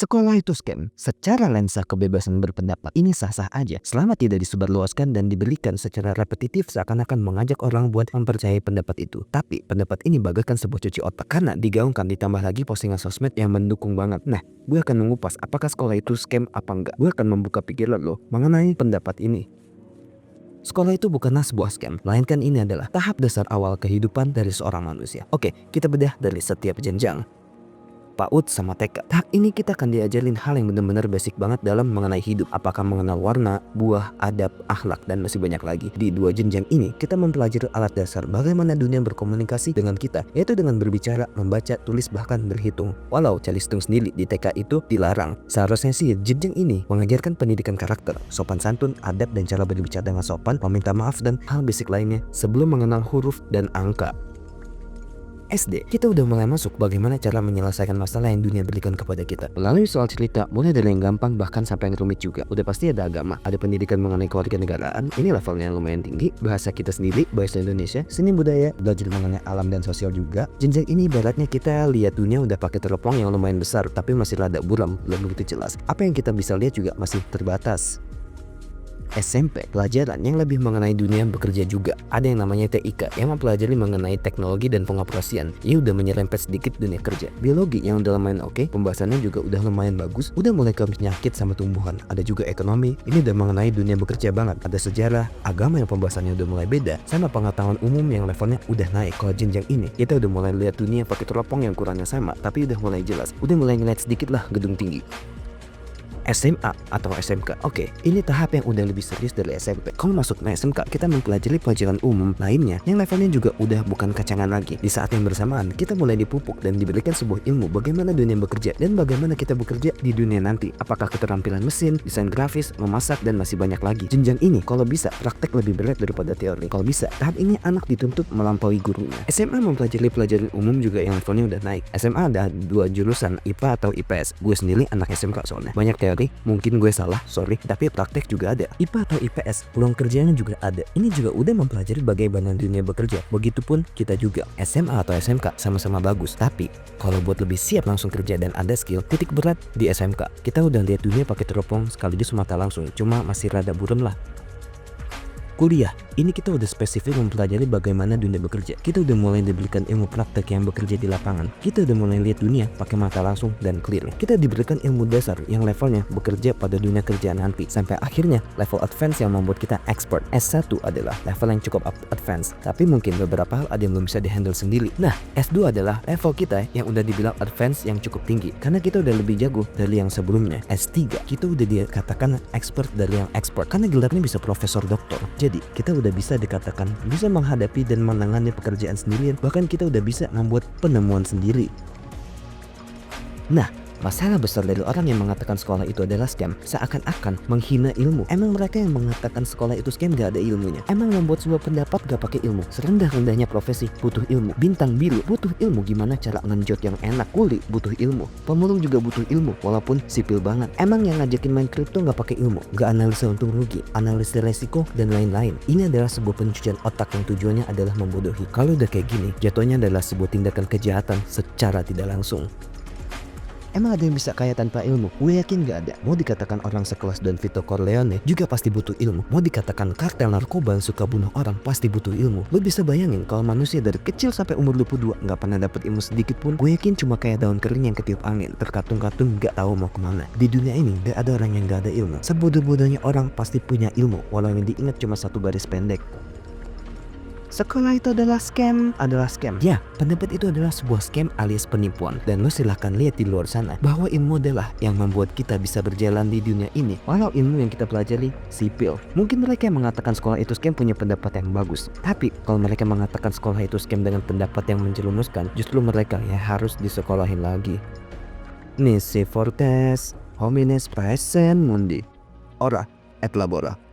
Sekolah itu scam. Secara lensa kebebasan berpendapat ini sah-sah aja selama tidak disebarluaskan dan diberikan secara repetitif seakan-akan mengajak orang buat mempercayai pendapat itu. Tapi pendapat ini bagaikan sebuah cuci otak karena digaungkan ditambah lagi postingan sosmed yang mendukung banget. Nah, gue akan mengupas apakah sekolah itu scam apa enggak. Gue akan membuka pikiran lo mengenai pendapat ini. Sekolah itu bukanlah sebuah scam, melainkan ini adalah tahap dasar awal kehidupan dari seorang manusia. Oke, kita bedah dari setiap jenjang. PAUD sama TK. Tahap ini kita akan diajarin hal yang benar-benar basic banget dalam mengenai hidup. Apakah mengenal warna, buah, adab, akhlak, dan masih banyak lagi. Di dua jenjang ini, kita mempelajari alat dasar bagaimana dunia berkomunikasi dengan kita, yaitu dengan berbicara, membaca, tulis, bahkan berhitung. Walau calistung sendiri di TK itu dilarang. Seharusnya sih jenjang ini mengajarkan pendidikan karakter, sopan santun, adab, dan cara berbicara dengan sopan, meminta maaf, dan hal basic lainnya sebelum mengenal huruf dan angka. SD, kita udah mulai masuk bagaimana cara menyelesaikan masalah yang dunia berikan kepada kita. Melalui soal cerita, mulai dari yang gampang bahkan sampai yang rumit juga. Udah pasti ada agama, ada pendidikan mengenai kewarganegaraan, ini levelnya lumayan tinggi. Bahasa kita sendiri, bahasa Indonesia, seni budaya, belajar mengenai alam dan sosial juga. Jenjang ini ibaratnya kita lihat dunia udah pakai teropong yang lumayan besar, tapi masih rada buram, belum begitu jelas. Apa yang kita bisa lihat juga masih terbatas. SMP, pelajaran yang lebih mengenai dunia bekerja juga. Ada yang namanya TIK yang mempelajari mengenai teknologi dan pengoperasian. Ini udah menyerempet sedikit dunia kerja. Biologi yang udah lumayan oke, pembahasannya juga udah lumayan bagus. Udah mulai ke penyakit sama tumbuhan. Ada juga ekonomi, ini udah mengenai dunia bekerja banget. Ada sejarah, agama yang pembahasannya udah mulai beda, sama pengetahuan umum yang levelnya udah naik. Kalau jenjang ini, kita udah mulai lihat dunia pakai teropong yang ukurannya sama, tapi udah mulai jelas. Udah mulai ngeliat sedikit lah gedung tinggi. SMA atau SMK. Oke, ini tahap yang udah lebih serius dari SMP. Kalau masuk ke SMK, kita mempelajari pelajaran umum lainnya yang levelnya juga udah bukan kacangan lagi. Di saat yang bersamaan, kita mulai dipupuk dan diberikan sebuah ilmu bagaimana dunia bekerja dan bagaimana kita bekerja di dunia nanti. Apakah keterampilan mesin, desain grafis, memasak, dan masih banyak lagi. Jenjang ini kalau bisa praktek lebih berat daripada teori. Kalau bisa, tahap ini anak dituntut melampaui gurunya. SMA mempelajari pelajaran umum juga yang levelnya udah naik. SMA ada dua jurusan, IPA atau IPS. Gue sendiri anak SMK soalnya. Banyak teori, mungkin gue salah, sorry, tapi praktek juga ada. IPA atau IPS, peluang kerjanya juga ada. Ini juga udah mempelajari bagaimana dunia bekerja. Begitupun kita juga. SMA atau SMK sama-sama bagus, tapi kalau buat lebih siap langsung kerja dan ada skill, titik berat di SMK. Kita udah lihat dunia pakai teropong sekaligus mata langsung, cuma masih rada buram lah. Kuliah, ini kita udah spesifik mempelajari bagaimana dunia bekerja. Kita udah mulai diberikan ilmu praktek yang bekerja di lapangan. Kita udah mulai lihat dunia pakai mata langsung dan clear. Kita diberikan ilmu dasar yang levelnya bekerja pada dunia kerjaan nanti. Sampai akhirnya level advance yang membuat kita expert. S1 adalah level yang cukup advance, tapi mungkin beberapa hal ada yang belum bisa dihandle sendiri. Nah, S2 adalah level kita yang udah dibilang advance yang cukup tinggi, karena kita udah lebih jago dari yang sebelumnya. S3, kita udah dikatakan expert dari yang expert, karena gelarnya bisa profesor doktor. Jadi kita udah bisa dikatakan bisa menghadapi dan menangani pekerjaan sendirian, bahkan kita udah bisa membuat penemuan sendiri. Nah, masalah besar dari orang yang mengatakan sekolah itu adalah scam seakan-akan menghina ilmu. Emang mereka yang mengatakan sekolah itu scam gak ada ilmunya? Emang membuat sebuah pendapat gak pakai ilmu? Serendah-rendahnya profesi butuh ilmu. Bintang biru butuh ilmu gimana cara ngenjot yang enak. Kuli butuh ilmu. Pemulung juga butuh ilmu walaupun sipil banget. Emang yang ngajakin main kripto gak pakai ilmu? Gak analisa untung rugi, analisa resiko, dan lain-lain. Ini adalah sebuah pencucian otak yang tujuannya adalah membodohi. Kalau udah kayak gini, jatuhnya adalah sebuah tindakan kejahatan secara tidak langsung. Emang ada yang bisa kaya tanpa ilmu? Gue yakin gak ada. Mau dikatakan orang sekelas Don Vito Corleone juga pasti butuh ilmu. Mau dikatakan kartel narkoba yang suka bunuh orang pasti butuh ilmu. Lo bisa bayangin kalau manusia dari kecil sampai umur 22 gak pernah dapet ilmu sedikit pun? Gue yakin cuma kayak daun kering yang ketiup angin, terkatung-katung gak tahu mau kemana. Di dunia ini gak ada orang yang gak ada ilmu. Sebodoh-bodohnya orang pasti punya ilmu, walau yang diingat cuma satu baris pendek. Sekolah itu adalah scam. Ya, pendapat itu adalah sebuah scam alias penipuan. Dan lo silahkan lihat di luar sana bahwa ilmu adalah yang membuat kita bisa berjalan di dunia ini. Walau ilmu yang kita pelajari sipil. Mungkin mereka yang mengatakan sekolah itu scam punya pendapat yang bagus. Tapi kalau mereka mengatakan sekolah itu scam dengan pendapat yang menjerumuskan, justru mereka yang harus disekolahin lagi. Nisi fortes homines paesen mundi. Ora et labora.